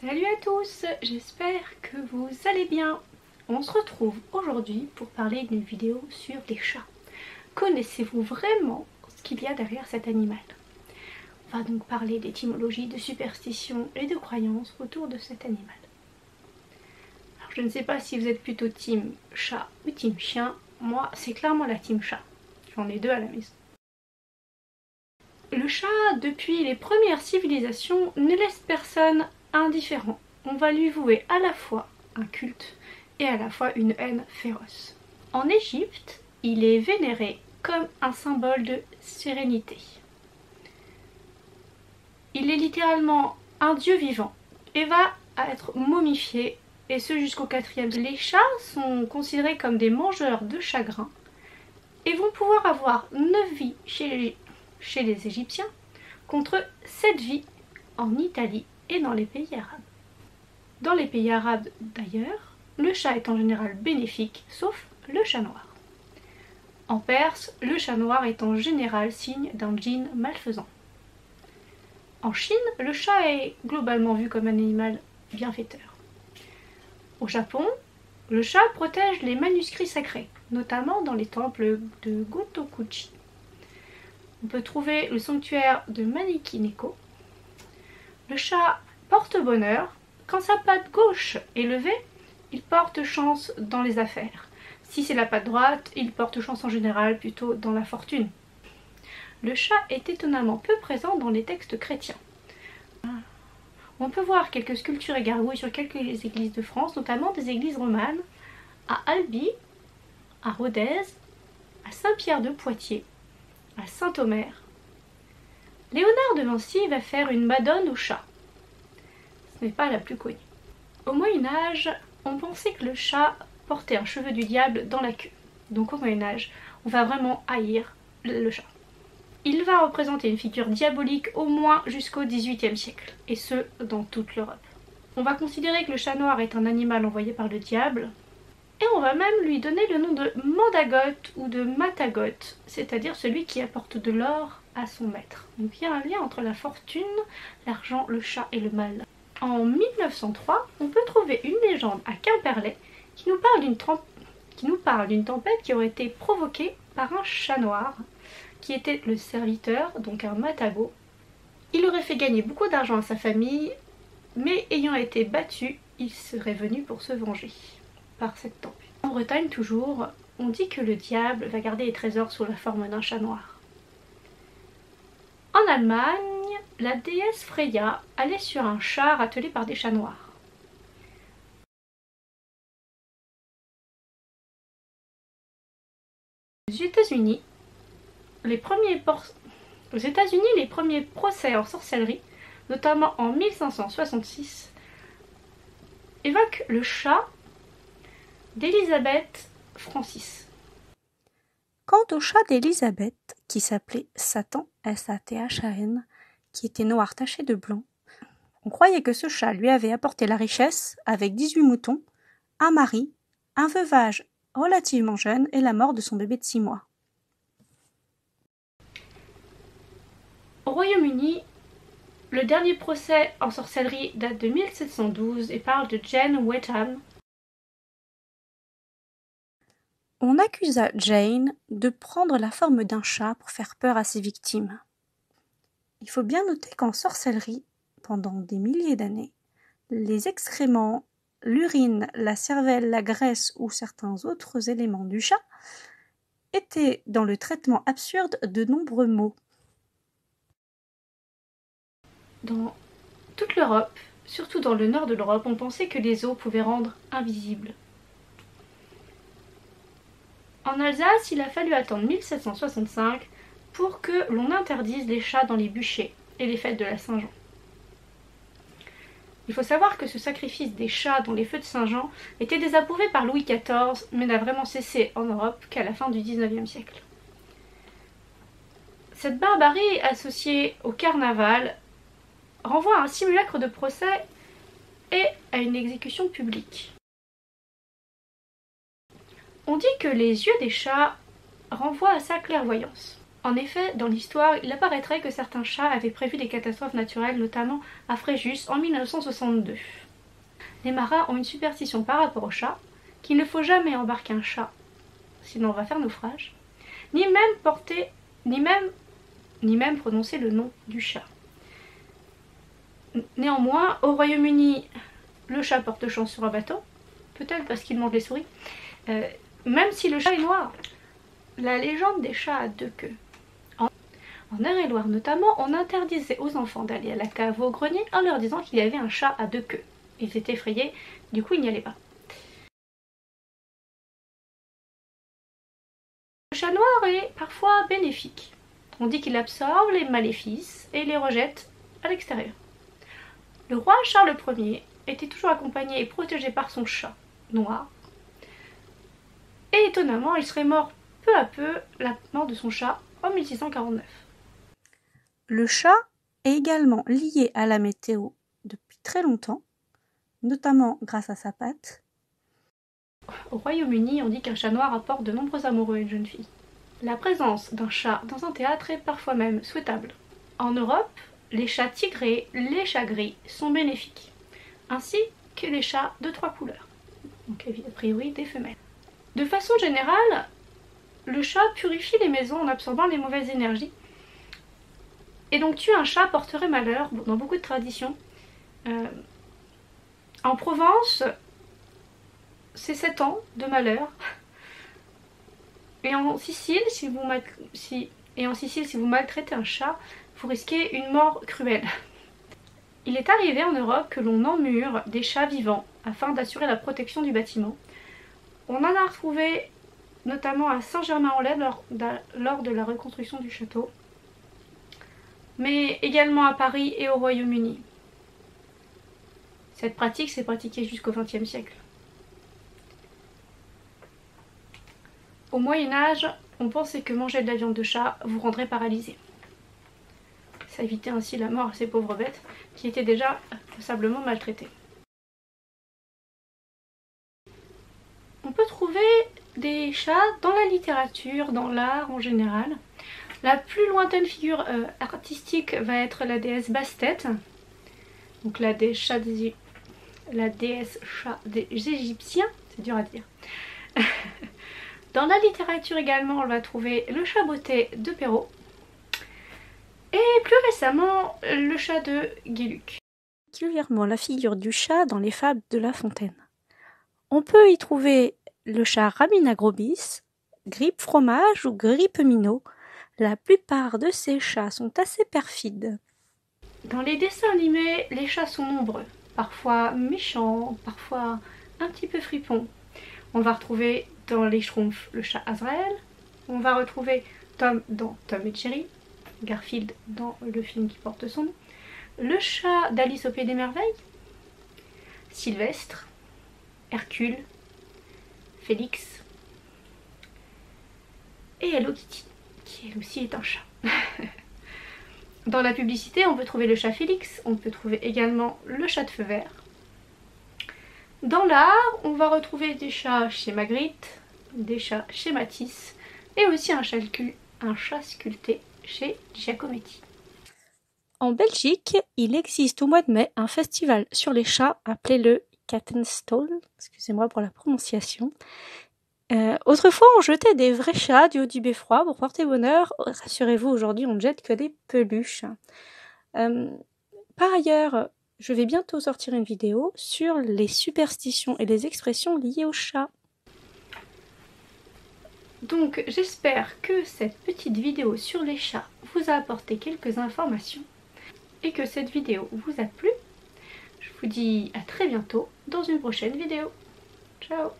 Salut à tous, j'espère que vous allez bien. On se retrouve aujourd'hui pour parler d'une vidéo sur les chats. Connaissez-vous vraiment ce qu'il y a derrière cet animal? On va donc parler d'étymologie, de superstition et de croyances autour de cet animal. Alors je ne sais pas si vous êtes plutôt team chat ou team chien. Moi c'est clairement la team chat. J'en ai deux à la maison. Le chat, depuis les premières civilisations, ne laisse personne indifférent. On va lui vouer à la fois un culte et à la fois une haine féroce. En Égypte, il est vénéré comme un symbole de sérénité. Il est littéralement un dieu vivant et va être momifié, et ce jusqu'au 4e. Les chats sont considérés comme des mangeurs de chagrin et vont pouvoir avoir 9 vies chez les Égyptiens contre 7 vies en Italie et dans les pays arabes. Dans les pays arabes d'ailleurs, le chat est en général bénéfique, sauf le chat noir. En Perse, le chat noir est en général signe d'un djinn malfaisant. En Chine, le chat est globalement vu comme un animal bienfaiteur. Au Japon, le chat protège les manuscrits sacrés, notamment dans les temples de Gotokuchi. On peut trouver le sanctuaire de Maneki-neko. Le chat porte bonheur. Quand sa patte gauche est levée, il porte chance dans les affaires. Si c'est la patte droite, il porte chance en général plutôt dans la fortune. Le chat est étonnamment peu présent dans les textes chrétiens. On peut voir quelques sculptures et gargouilles sur quelques églises de France, notamment des églises romanes, à Albi, à Rodez, à Saint-Pierre de Poitiers, à Saint-Omer. Léonard de Vinci va faire une Madone au chat. Ce n'est pas la plus connue. Au Moyen-Âge, on pensait que le chat portait un cheveu du diable dans la queue. Donc au Moyen-Âge, on va vraiment haïr le chat. Il va représenter une figure diabolique au moins jusqu'au XVIIIe siècle, et ce, dans toute l'Europe. On va considérer que le chat noir est un animal envoyé par le diable, et on va même lui donner le nom de Mandagote ou de Matagote, c'est-à-dire celui qui apporte de l'or à son maître. Donc il y a un lien entre la fortune, l'argent, le chat et le mal. En 1903, on peut trouver une légende à Quimperlé qui nous parle d'une tempête qui aurait été provoquée par un chat noir, qui était le serviteur, donc un matagot. Il aurait fait gagner beaucoup d'argent à sa famille, mais ayant été battu, il serait venu pour se venger par cette tempête. En Bretagne toujours, on dit que le diable va garder les trésors sous la forme d'un chat noir. En Allemagne, la déesse Freya allait sur un char attelé par des chats noirs. Aux États-Unis, les premiers procès en sorcellerie, notamment en 1566, évoquent le chat d'Élisabeth Francis. Quant au chat d'Élisabeth, qui s'appelait Satan, S-A-T-H-A-N, qui était noir taché de blanc, on croyait que ce chat lui avait apporté la richesse avec 18 moutons, un mari, un veuvage relativement jeune et la mort de son bébé de 6 mois. Au Royaume-Uni, le dernier procès en sorcellerie date de 1712 et parle de Jane Wetham. On accusa Jane de prendre la forme d'un chat pour faire peur à ses victimes. Il faut bien noter qu'en sorcellerie, pendant des milliers d'années, les excréments, l'urine, la cervelle, la graisse ou certains autres éléments du chat étaient dans le traitement absurde de nombreux maux. Dans toute l'Europe, surtout dans le nord de l'Europe, on pensait que les os pouvaient rendre invisibles. En Alsace, il a fallu attendre 1765 pour que l'on interdise les chats dans les bûchers et les fêtes de la Saint-Jean. Il faut savoir que ce sacrifice des chats dans les feux de Saint-Jean était désapprouvé par Louis XIV, mais n'a vraiment cessé en Europe qu'à la fin du XIXe siècle. Cette barbarie associée au carnaval renvoie à un simulacre de procès et à une exécution publique. On dit que les yeux des chats renvoient à sa clairvoyance. En effet, dans l'histoire, il apparaîtrait que certains chats avaient prévu des catastrophes naturelles, notamment à Fréjus en 1962. Les marins ont une superstition par rapport aux chats, qu'il ne faut jamais embarquer un chat, sinon on va faire naufrage, ni même prononcer le nom du chat. Néanmoins, au Royaume-Uni, le chat porte chance sur un bateau, peut-être parce qu'il mange les souris, même si le chat est noir. La légende des chats à deux queues. En Eure-et-Loir notamment, on interdisait aux enfants d'aller à la cave ou au grenier en leur disant qu'il y avait un chat à deux queues. Ils étaient effrayés, du coup ils n'y allaient pas. Le chat noir est parfois bénéfique. On dit qu'il absorbe les maléfices et les rejette à l'extérieur. Le roi Charles Ier était toujours accompagné et protégé par son chat noir. Et étonnamment, il serait mort peu à peu la mort de son chat en 1649. Le chat est également lié à la météo depuis très longtemps, notamment grâce à sa patte. Au Royaume-Uni, on dit qu'un chat noir apporte de nombreux amoureux à une jeune fille. La présence d'un chat dans un théâtre est parfois même souhaitable. En Europe, les chats tigrés, les chats gris sont bénéfiques, ainsi que les chats de 3 couleurs, donc a priori des femelles. De façon générale, le chat purifie les maisons en absorbant les mauvaises énergies. Et donc tuer un chat porterait malheur dans beaucoup de traditions. En Provence, c'est 7 ans de malheur. Et en Sicile, si vous maltraitez un chat, vous risquez une mort cruelle. Il est arrivé en Europe que l'on emmure des chats vivants afin d'assurer la protection du bâtiment. On en a retrouvé notamment à Saint-Germain-en-Laye lors de la reconstruction du château, mais également à Paris et au Royaume-Uni. Cette pratique s'est pratiquée jusqu'au XXe siècle. Au Moyen-Âge, on pensait que manger de la viande de chat vous rendrait paralysé. Ça évitait ainsi la mort à ces pauvres bêtes qui étaient déjà passablement maltraitées. On peut trouver des chats dans la littérature, dans l'art en général. La plus lointaine figure artistique va être la déesse Bastet, donc la déesse chat des Égyptiens, c'est dur à dire. Dans la littérature également, on va trouver le chat botté de Perrault et plus récemment le chat de Guy Luc. Particulièrement la figure du chat dans les fables de La Fontaine. On peut y trouver le chat Raminagrobis, Grippe Fromage ou Grippe Minot. La plupart de ces chats sont assez perfides. Dans les dessins animés, les chats sont nombreux, parfois méchants, parfois un petit peu fripons. On va retrouver dans les Schtroumpfs le chat Azrael, on va retrouver Tom dans Tom et Jerry, Garfield dans le film qui porte son nom, le chat d'Alice au Pays des Merveilles, Sylvestre, Hercule, Félix et Hello Kitty, qui elle aussi est un chat. Dans la publicité, on peut trouver le chat Félix, on peut trouver également le chat de feu vert. Dans l'art, on va retrouver des chats chez Magritte, des chats chez Matisse et aussi un chat sculpté chez Giacometti. En Belgique, il existe au mois de mai un festival sur les chats appelé le Kattenstall, excusez-moi pour la prononciation. Autrefois, on jetait des vrais chats du haut du beffroi pour porter bonheur. Rassurez-vous, aujourd'hui, on ne jette que des peluches. Par ailleurs, je vais bientôt sortir une vidéo sur les superstitions et les expressions liées aux chats. Donc, j'espère que cette petite vidéo sur les chats vous a apporté quelques informations et que cette vidéo vous a plu. Je vous dis à très bientôt dans une prochaine vidéo. Ciao!